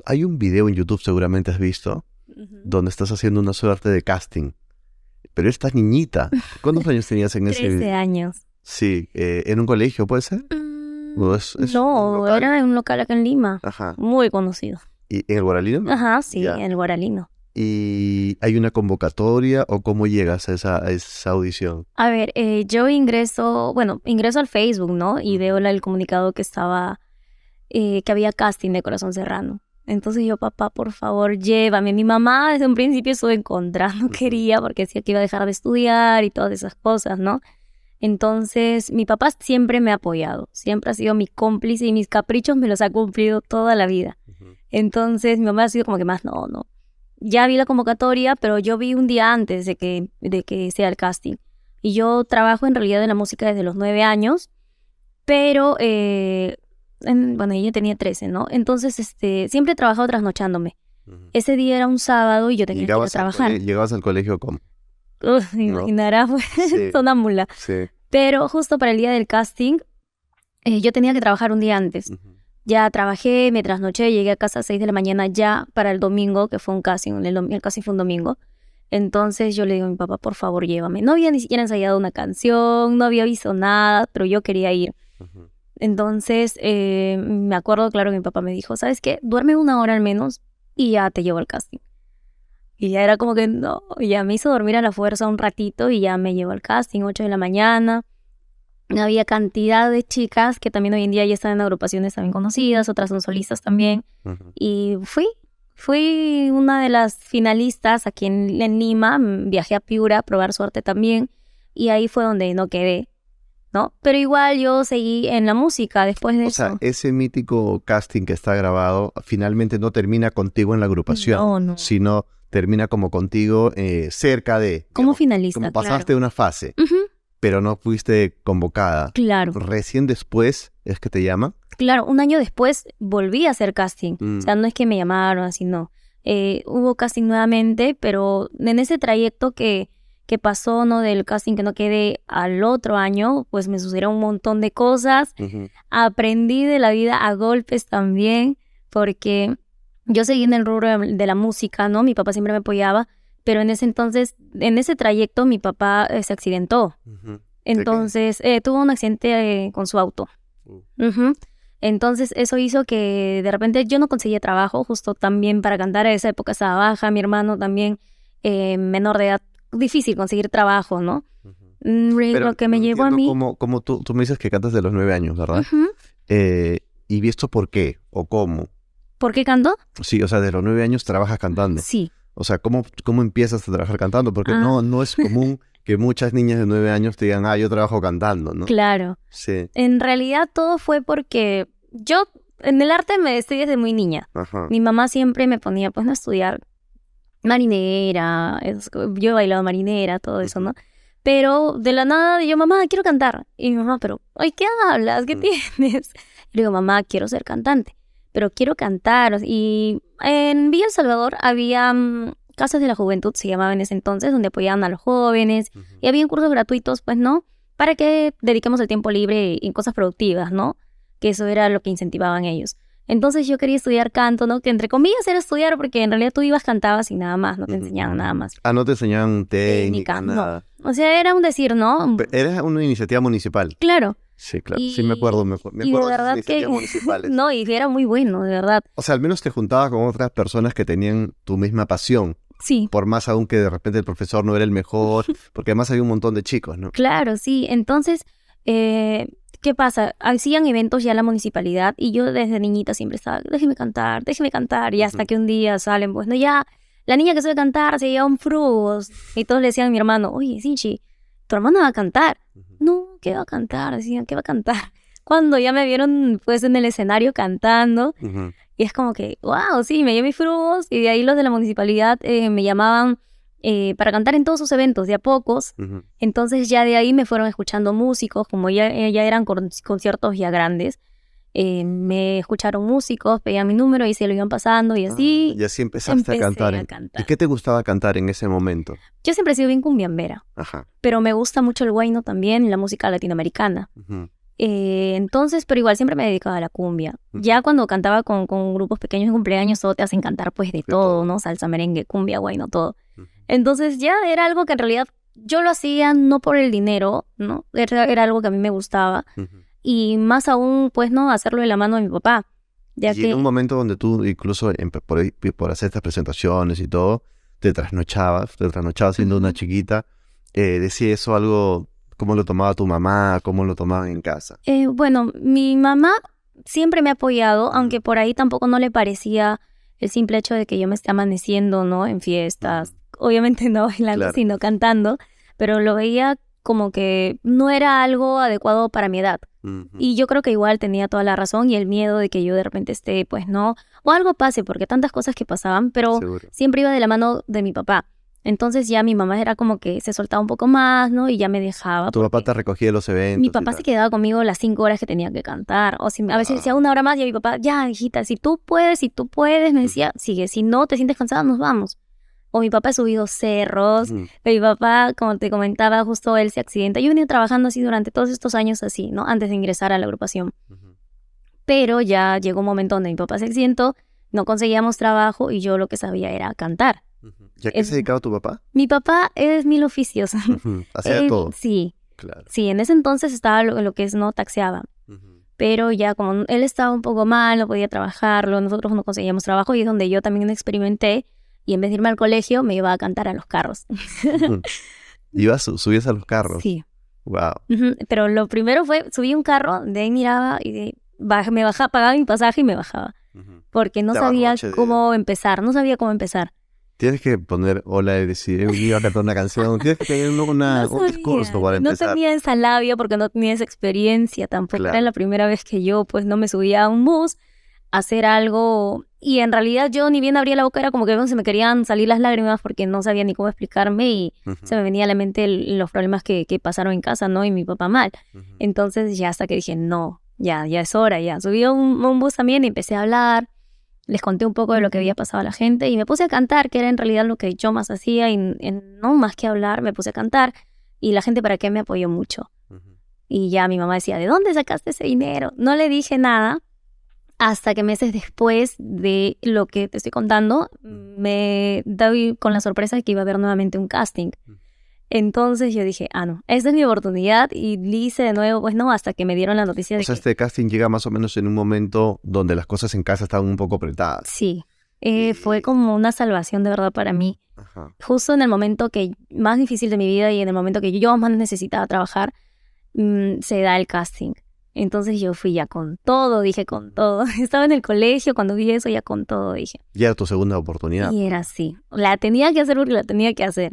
Hay un video en YouTube, seguramente has visto, donde estás haciendo una suerte de casting. Pero estás niñita. ¿Cuántos años tenías en ese 13 video? años. Sí, ¿en un colegio puede ser? ¿O es un No, local? era en un local acá en Lima. Ajá. Muy conocido. ¿Y en el Guaralino? Ajá, sí, Ya. en el Guaralino. ¿Y hay una convocatoria o cómo llegas a esa audición? A ver, yo ingreso al Facebook, ¿no? Y veo el comunicado que que había casting de Corazón Serrano. Entonces yo, papá, por favor, llévame. Mi mamá desde un principio estuvo en contra, no quería porque decía que iba a dejar de estudiar y todas esas cosas, ¿no? Entonces mi papá siempre me ha apoyado, siempre ha sido mi cómplice y mis caprichos me los ha cumplido toda la vida. Entonces mi mamá ha sido como que más, no. Ya vi la convocatoria, pero yo vi un día antes de que sea el casting. Y yo trabajo en realidad en la música desde los 9 años, pero, bueno, ella tenía 13, ¿no? Entonces, siempre he trabajado trasnochándome. Ese día era un sábado y yo tenía que ir a trabajar. ¿Llegabas al colegio cómo? Me imaginarás, pues, Sí. sonámbula. Sí. Pero justo para el día del casting, yo tenía que trabajar un día antes. Ya trabajé, me trasnoché, llegué a casa a 6 de la mañana ya para el domingo, que fue un casting, el casting fue un domingo. Entonces yo le digo a mi papá, por favor, llévame. No había ni siquiera ensayado una canción, no había visto nada, pero yo quería ir. Entonces me acuerdo, claro, que mi papá me dijo, ¿sabes qué? Duerme 1 hora al menos y ya te llevo al casting. Y ya era como que no, ya me hizo dormir a la fuerza un ratito y ya me llevó al casting, 8 de la mañana. Había cantidad de chicas que también hoy en día ya están en agrupaciones también conocidas, otras son solistas también. Y fui una de las finalistas aquí en Lima, viajé a Piura a probar suerte también y ahí fue donde no quedé, ¿no? Pero igual yo seguí en la música después de eso. O sea, ese mítico casting que está grabado finalmente no termina contigo en la agrupación, No. sino termina como contigo cerca de... Como digamos, finalista, como pasaste una fase, pero no fuiste convocada. Claro. Recién después es que te llaman. Claro, un año después volví a hacer casting. O sea, no es que me llamaron así, no. Hubo casting nuevamente, pero en ese trayecto que pasó, ¿no? Del casting que no quedé al otro año, pues me sucedieron un montón de cosas. Aprendí de la vida a golpes también, porque yo seguí en el rubro de la música, ¿no? Mi papá siempre me apoyaba, pero en ese entonces, en ese trayecto, mi papá se accidentó. Entonces, tuvo un accidente con su auto. Entonces eso hizo que de repente yo no conseguía trabajo, justo también para cantar. A esa época estaba baja, mi hermano también menor de edad, difícil conseguir trabajo, ¿no? Pero lo que me no llevó a mí... como tú me dices que cantas de los 9 años, ¿verdad? ¿Y esto por qué o cómo? ¿Por qué canto? Sí, o sea, de los 9 años trabajas cantando. Sí. O sea, ¿cómo empiezas a trabajar cantando? Porque no es común que muchas niñas de 9 años te digan, yo trabajo cantando, ¿no? Claro. Sí. En realidad todo fue porque yo en el arte me estoy desde muy niña. Mi mamá siempre me ponía, pues, no, a estudiar marinera. Yo he bailado marinera, todo eso, ¿no? Pero de la nada yo, mamá, quiero cantar. Y mi mamá, pero, ay, ¿qué hablas? ¿Qué tienes? Y le digo, mamá, quiero ser cantante, pero quiero cantar. Y en Villa El Salvador había casas de la juventud, se llamaba en ese entonces, donde apoyaban a los jóvenes. Y había cursos gratuitos, pues, ¿no? Para que dediquemos el tiempo libre en cosas productivas, ¿no? Que eso era lo que incentivaban ellos. Entonces yo quería estudiar canto, ¿no? Que entre comillas era estudiar, porque en realidad tú ibas, cantabas y nada más, no te enseñaban nada más. No te enseñaban técnica, nada. No. O sea, era un decir, ¿no? Era una iniciativa municipal. Claro. Sí, claro. Sí, me acuerdo. Me acuerdo de verdad de esas iniciativas municipales. No, y era muy bueno, de verdad. O sea, al menos te juntabas con otras personas que tenían tu misma pasión. Sí. Por más aún que de repente el profesor no era el mejor, porque además había un montón de chicos, ¿no? Claro, sí. Entonces, ¿qué pasa? Hacían eventos ya la municipalidad y yo desde niñita siempre estaba, déjeme cantar. Y hasta que un día salen, pues, no, ya, la niña que sabe cantar se lleva un frugos. Y todos le decían a mi hermano, oye, Sinchi, tu hermana va a cantar. No, ¿qué va a cantar? Decían, ¿qué va a cantar? Cuando ya me vieron, pues, en el escenario cantando, y es como que, wow, sí, me llevé mis frugos, y de ahí los de la municipalidad me llamaban para cantar en todos sus eventos, de a pocos. Entonces ya de ahí me fueron escuchando músicos, como ya eran conciertos ya grandes. Me escucharon músicos, pedían mi número y se lo iban pasando y así. Y así empezaste a cantar. ¿Y qué te gustaba cantar en ese momento? Yo siempre he sido bien cumbiambera, pero me gusta mucho el huayno también, la música latinoamericana. Entonces, pero igual siempre me dedicaba a la cumbia. Ya cuando cantaba con grupos pequeños de cumpleaños, todo te hacen cantar pues de todo, ¿no? Salsa, merengue, cumbia, guayno, todo. Entonces ya era algo que en realidad yo lo hacía no por el dinero, ¿no? Era algo que a mí me gustaba. Y más aún, pues, ¿no? Hacerlo de la mano de mi papá. Ya y que en un momento donde tú, incluso por hacer estas presentaciones y todo, te trasnochabas siendo una chiquita. ¿Decía eso algo? ¿Cómo lo tomaba tu mamá? ¿Cómo lo tomaban en casa? Bueno, mi mamá siempre me ha apoyado, aunque por ahí tampoco no le parecía el simple hecho de que yo me esté amaneciendo, ¿no? En fiestas. Obviamente no bailando, Claro. sino cantando. Pero lo veía como que no era algo adecuado para mi edad. Y yo creo que igual tenía toda la razón y el miedo de que yo de repente esté, pues no, o algo pase, porque tantas cosas que pasaban, pero Seguro. siempre iba de la mano de mi papá. Entonces ya mi mamá era como que se soltaba un poco más, ¿no? Y ya me dejaba. Tu papá te recogía de los eventos. Mi papá se quedaba conmigo las 5 horas que tenía que cantar. O si a veces decía 1 hora más y mi papá, ya, hijita, si tú puedes, me decía, sigue, si no te sientes cansada, nos vamos. O mi papá ha subido cerros, mi papá, como te comentaba, justo él se accidenta. Yo he venido trabajando así durante todos estos años así, ¿no? Antes de ingresar a la agrupación. Pero ya llegó un momento donde mi papá se accidentó, no conseguíamos trabajo y yo lo que sabía era cantar. ¿Y a qué se dedicaba tu papá? Mi papá es 1000 oficios. Hacía todo. Sí. Claro. Sí, en ese entonces estaba lo que es, no taxiaba. Pero ya como él estaba un poco mal, no podía trabajarlo, nosotros no conseguíamos trabajo y es donde yo también experimenté. Y en vez de irme al colegio, me iba a cantar a los carros. ¿Subías a los carros? Sí. Wow. Pero lo primero fue, subí un carro, de ahí miraba y me bajaba, pagaba mi pasaje y me bajaba. Porque no sabía cómo empezar, Tienes que poner hola y decir, iba a cantar una canción. Tienes que tener un discurso para empezar. No tenía esa labia porque no tenía esa experiencia tampoco. Claro. Era la primera vez que yo pues no me subía a un bus a hacer algo. Y en realidad yo ni bien abría la boca, era como que se me querían salir las lágrimas porque no sabía ni cómo explicarme y se me venía a la mente los problemas que pasaron en casa, ¿no? Y mi papá mal. Entonces ya hasta que dije, no, ya es hora, ya. Subí a un bus también y empecé a hablar. Les conté un poco de lo que había pasado a la gente y me puse a cantar, que era en realidad lo que yo más hacía y no más que hablar, me puse a cantar y la gente para qué me apoyó mucho. Y ya mi mamá decía, ¿de dónde sacaste ese dinero? No le dije nada hasta que meses después de lo que te estoy contando me doy con la sorpresa de que iba a haber nuevamente un casting. Entonces yo dije, no, esta es mi oportunidad y le hice de nuevo, pues no, hasta que me dieron la noticia de que... este casting llega más o menos en un momento donde las cosas en casa estaban un poco apretadas. Sí, fue como una salvación de verdad para mí. Justo en el momento que más difícil de mi vida y en el momento que yo más necesitaba trabajar, se da el casting. Entonces yo fui ya con todo, dije con todo. Estaba en el colegio, cuando vi eso ya con todo, dije. Ya era tu segunda oportunidad. Y era así. La tenía que hacer porque la tenía que hacer.